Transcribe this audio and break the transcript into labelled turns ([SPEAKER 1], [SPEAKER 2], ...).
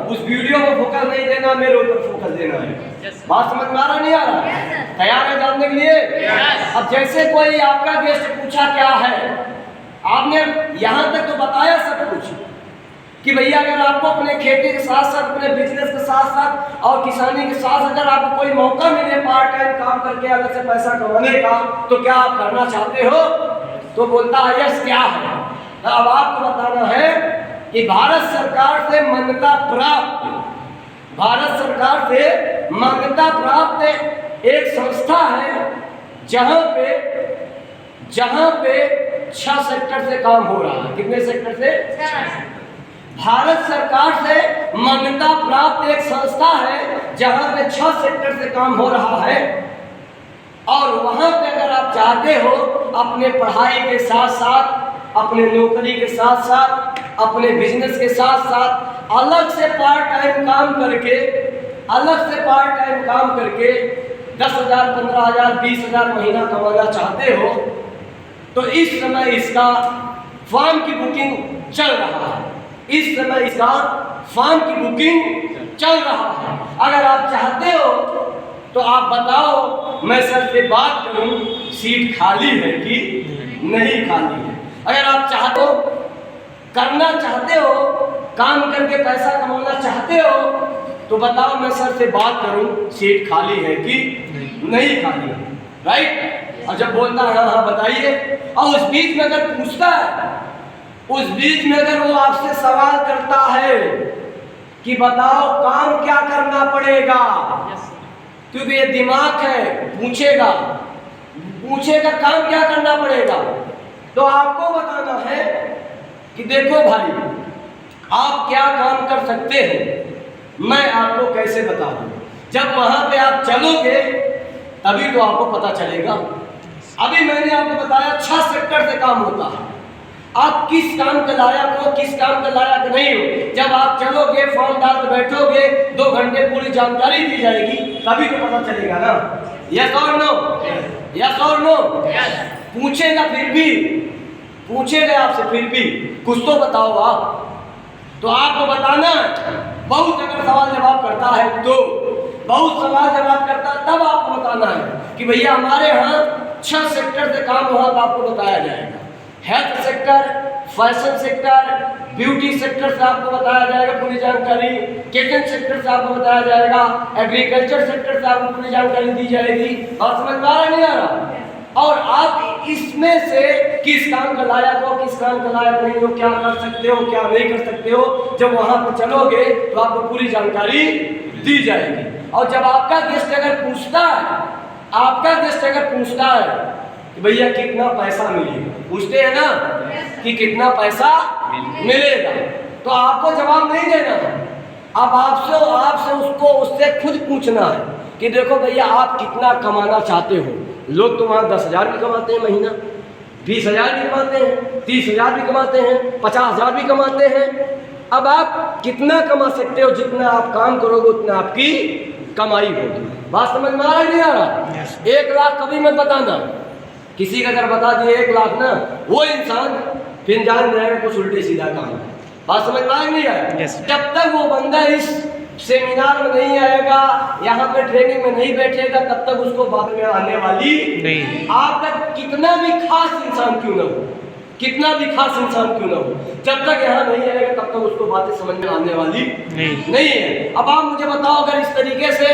[SPEAKER 1] उस वीडियो को फोकस नहीं देना, मेरे ऊपर फोकस देना है। बात समझ में आ रहा नहीं आ रहा? तैयार है जानने के लिए? अब जैसे कोई आपका गेस्ट पूछा क्या है, आपने यहाँ तक तो बताया सब कुछ कि भैया अगर आपको अपने खेती के साथ साथ, अपने बिजनेस के साथ साथ और किसानी के साथ अगर आपको कोई मौका मिले पार्ट टाइम काम करके अलग से पैसा कमाने का, तो क्या आप करना चाहते हो? तो बोलता है यस, क्या है? तो अब आपको बताना है कि भारत सरकार से मान्यता प्राप्त, भारत सरकार से मान्यता प्राप्त एक संस्था है जहां पे 6 सेक्टर से काम हो रहा है। कितने सेक्टर से? भारत सरकार से मान्यता प्राप्त एक संस्था है जहां पे 6 सेक्टर से काम हो रहा है। और वहां पे अगर आप चाहते हो अपने पढ़ाई के साथ साथ, अपने नौकरी के साथ साथ, अपने बिजनेस के साथ साथ अलग से पार्ट टाइम काम करके 10,000, 15,000, 20,000 महीना कमाना चाहते हो, तो इस समय इसका फॉर्म की बुकिंग चल रहा है। इस समय इसका फॉर्म की बुकिंग चल रहा है। अगर आप चाहते हो तो आप बताओ, मैं सर से बात करूं, सीट खाली है कि नहीं खाली है? अगर आप चाहते हो, करना चाहते हो, काम करके पैसा कमाना चाहते हो, तो बताओ, मैं सर से बात करूं, सीट खाली है कि नहीं खाली है? राइट? और जब बोलता है हाँ बताइए, और उस बीच में अगर पूछता है, उस बीच में अगर वो आपसे सवाल करता है कि बताओ काम क्या करना पड़ेगा, क्योंकि ये दिमाग है, पूछेगा काम क्या करना पड़ेगा, तो आपको बताना है कि देखो भाई, आप क्या काम कर सकते हो, मैं आपको कैसे बताऊं। जब वहां पे आप चलोगे तभी तो आपको पता चलेगा। अभी मैंने आपको बताया 6 सेक्टर से काम होता है। आप किस काम के लायक हो, किस काम के लायक नहीं हो, जब आप चलोगे, फॉर्म डाल के बैठोगे, 2 घंटे पूरी जानकारी दी जाएगी, तभी तो पता चलेगा ना। यस और नो? यस और नो? पूछेगा आपसे, फिर भी कुछ तो बताओ आप। तो आपको बताना, बहुत अगर सवाल जवाब करता है तो, बहुत सवाल जवाब करता है तब आपको बताना है कि भैया हमारे यहाँ 6 सेक्टर से काम हुआ, तो आपको बताया जाएगा। Health sector, fashion sector, beauty sector से आपको बताया जाएगा पूरी जानकारी, किचन सेक्टर से आपको बताया जाएगा, एग्रीकल्चर सेक्टर से आपको पूरी जानकारी दी जाएगी। और समझ में आ रहा नहीं आ रहा? और आप इसमें से किस काम का लायक हो, किस काम का लायक नहीं हो, क्या कर सकते हो, क्या नहीं कर सकते हो, जब वहां पर चलोगे तो आपको पूरी जानकारी दी जाएगी। और जब आपका गेस्ट अगर पूछता है कि भैया कितना पैसा मिलेगा, पूछते हैं ना कि कितना पैसा मिलेगा, तो आपको जवाब नहीं देना है। अब आपसे उससे खुद पूछना है कि देखो भैया आप कितना कमाना चाहते हो। लोग तो वहाँ 10,000 भी कमाते हैं महीना, 20,000 भी कमाते हैं, 30,000 भी कमाते हैं, 50,000 भी कमाते हैं। अब आप कितना कमा सकते हो, जितना आप काम करोगे उतना आपकी कमाई होगी। बात समझ में आ रहा नहीं आ रहा? 1 लाख कभी मत बताना। किसी का अगर बता दिए 1 लाख ना, वो इंसान फिर जान जाएगा कुछ उल्टे सीधा काम है। बात समझ में आ नहीं आया? जब तक वो बंदा इस सेमिनार में नहीं आएगा, यहाँ पे ट्रेनिंग में नहीं बैठेगा, तब तक उसको बात में आने वाली नहीं। आपका कितना भी खास इंसान क्यों ना हो, जब तक यहाँ नहीं आएगा तब तक उसको बातें समझ में आने वाली नहीं है। अब आप मुझे बताओ, अगर इस तरीके से